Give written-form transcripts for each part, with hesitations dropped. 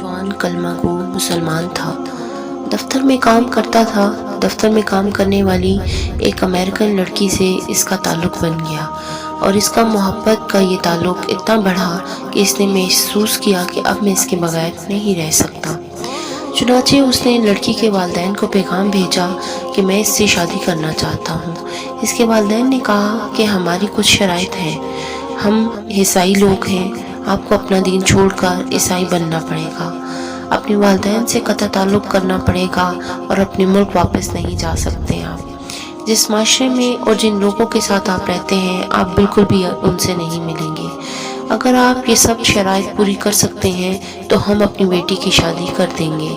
نوجوان کلمہ گو مسلمان تھا۔ دفتر میں کام کرتا تھا۔ دفتر میں کام کرنے والی ایک امریکن لڑکی سے اس کا تعلق بن گیا اور اس کا محبت کا یہ تعلق اتنا بڑھا کہ اس نے محسوس کیا کہ اب میں اس کے بغیر نہیں رہ سکتا۔ چنانچہ اس نے لڑکی کے والدین کو پیغام بھیجا کہ میں اس سے شادی کرنا چاہتا ہوں۔ اس کے والدین نے کہا کہ ہماری کچھ شرائط ہیں، ہم عیسائی لوگ ہیں، آپ کو اپنا دین چھوڑ کر عیسائی بننا پڑے گا، اپنے والدین سے قطع تعلق کرنا پڑے گا اور اپنے ملک واپس نہیں جا سکتے۔ آپ جس معاشرے میں اور جن لوگوں کے ساتھ آپ رہتے ہیں آپ بالکل بھی ان سے نہیں ملیں گے۔ اگر آپ یہ سب شرائط پوری کر سکتے ہیں تو ہم اپنی بیٹی کی شادی کر دیں گے۔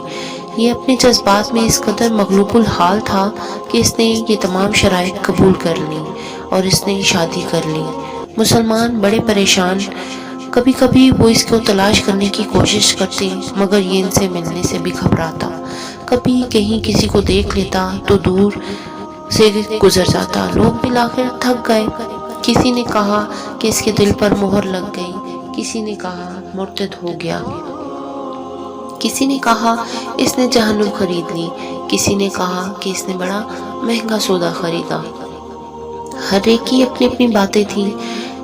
یہ اپنے جذبات میں اس قدر مغلوب الحال تھا کہ اس نے یہ تمام شرائط قبول کر لیں اور اس نے شادی کر لی۔ مسلمان بڑے پریشان، کبھی کبھی وہ اس کو تلاش کرنے کی کوشش کرتے مگر یہ ان سے ملنے سے بھی گھبراتا، کبھی کہیں کسی کو دیکھ لیتا تو دور سے گزر جاتا۔ لوگ بالآخر تھک گئے۔ کسی نے کہا کہ اس کے دل پر مہر لگ گئی، کسی نے کہا مرتد ہو گیا، کسی نے کہا اس نے جہنم خرید لی، کسی نے کہا کہ اس نے بڑا مہنگا سودا خریدا۔ ہر ایک کی اپنی اپنی باتیں تھیں۔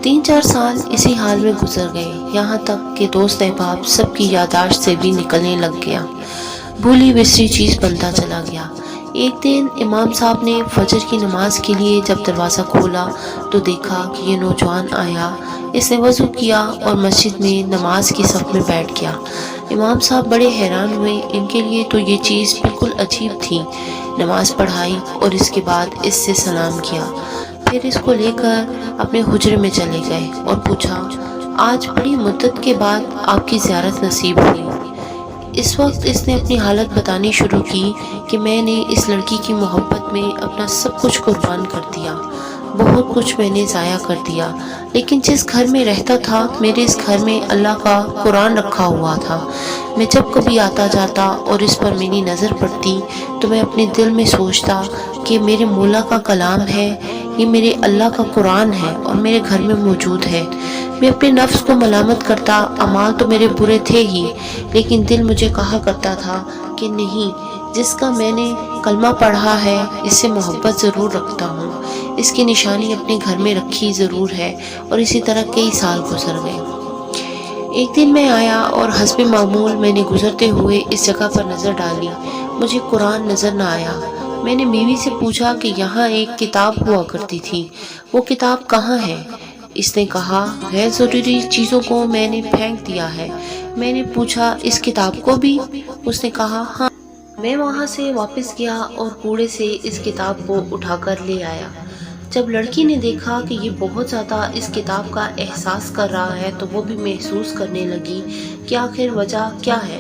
3-4 سال اسی حال میں گزر گئے، یہاں تک کہ دوست احباب سب کی یادداشت سے بھی نکلنے لگ گیا، بھولی بسری چیز بنتا چلا گیا۔ ایک دن امام صاحب نے فجر کی نماز کے لیے جب دروازہ کھولا تو دیکھا کہ یہ نوجوان آیا۔ اس نے وضو کیا اور مسجد میں نماز کی صف میں بیٹھ گیا۔ امام صاحب بڑے حیران ہوئے، ان کے لیے تو یہ چیز بالکل عجیب تھی۔ نماز پڑھائی اور اس کے بعد اس سے سلام کیا، پھر اس کو لے کر اپنے حجرے میں چلے گئے اور پوچھا، آج بڑی مدت کے بعد آپ کی زیارت نصیب ہوئی۔ اس وقت اس نے اپنی حالت بتانی شروع کی کہ میں نے اس لڑکی کی محبت میں اپنا سب کچھ قربان کر دیا، بہت کچھ میں نے ضائع کر دیا، لیکن جس گھر میں رہتا تھا میرے اس گھر میں اللہ کا قرآن رکھا ہوا تھا۔ میں جب کبھی آتا جاتا اور اس پر میری نظر پڑتی تو میں اپنے دل میں سوچتا کہ میرے مولا کا کلام ہے، یہ میرے اللہ کا قرآن ہے اور میرے گھر میں موجود ہے۔ میں اپنے نفس کو ملامت کرتا، اعمال تو میرے برے تھے ہی، لیکن دل مجھے کہا کرتا تھا کہ نہیں، جس کا میں نے کلمہ پڑھا ہے اس سے محبت ضرور رکھتا ہوں، اس کی نشانی اپنے گھر میں رکھی ضرور ہے۔ اور اسی طرح کئی سال گزر گئے۔ ایک دن میں آیا اور حسب معمول میں نے گزرتے ہوئے اس جگہ پر نظر ڈالی، مجھے قرآن نظر نہ آیا۔ میں نے بیوی سے پوچھا کہ یہاں ایک کتاب ہوا کرتی تھی، وہ کتاب کہاں ہے؟ اس نے کہا غیر ضروری چیزوں کو میں نے پھینک دیا ہے۔ میں نے پوچھا اس کتاب کو بھی؟ اس نے کہا ہاں۔ میں وہاں سے واپس گیا اور کوڑے سے اس کتاب کو اٹھا کر لے آیا۔ جب لڑکی نے دیکھا کہ یہ بہت زیادہ اس کتاب کا احساس کر رہا ہے تو وہ بھی محسوس کرنے لگی کہ آخر وجہ کیا ہے۔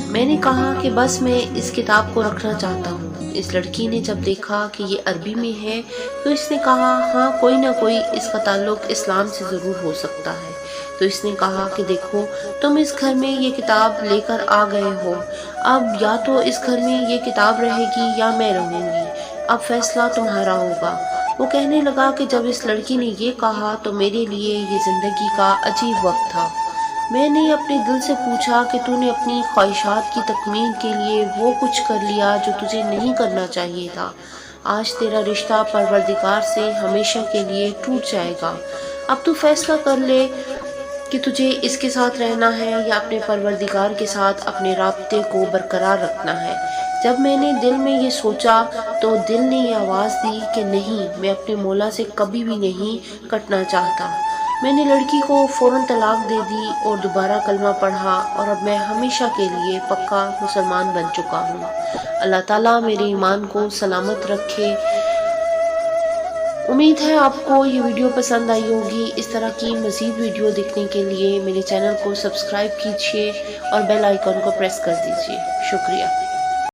میں نے کہا کہ بس میں اس کتاب کو رکھنا چاہتا ہوں۔ اس لڑکی نے جب دیکھا کہ یہ عربی میں ہے تو اس نے کہا ہاں، کوئی نہ کوئی اس کا تعلق اسلام سے ضرور ہو سکتا ہے۔ تو اس نے کہا کہ دیکھو، تم اس گھر میں یہ کتاب لے کر آ گئے ہو، اب یا تو اس گھر میں یہ کتاب رہے گی یا میں رہوں گی، اب فیصلہ تمہارا ہوگا۔ وہ کہنے لگا کہ جب اس لڑکی نے یہ کہا تو میرے لیے یہ زندگی کا عجیب وقت تھا۔ میں نے اپنے دل سے پوچھا کہ تو نے اپنی خواہشات کی تکمیل کے لیے وہ کچھ کر لیا جو تجھے نہیں کرنا چاہیے تھا۔ آج تیرا رشتہ پروردگار سے ہمیشہ کے لیے ٹوٹ جائے گا۔ اب تو فیصلہ کر لے کہ تجھے اس کے ساتھ رہنا ہے یا اپنے پروردگار کے ساتھ اپنے رابطے کو برقرار رکھنا ہے۔ جب میں نے دل میں یہ سوچا تو دل نے یہ آواز دی کہ نہیں، میں اپنے مولا سے کبھی بھی نہیں کٹنا چاہتا۔ میں نے لڑکی کو فوراً طلاق دے دی اور دوبارہ کلمہ پڑھا اور اب میں ہمیشہ کے لیے پکا مسلمان بن چکا ہوں۔ اللہ تعالیٰ میرے ایمان کو سلامت رکھے۔ امید ہے آپ کو یہ ویڈیو پسند آئی ہوگی۔ اس طرح کی مزید ویڈیو دیکھنے کے لیے میرے چینل کو سبسکرائب کیجیے اور بیل آئیکن کو پریس کر دیجیے۔ شکریہ۔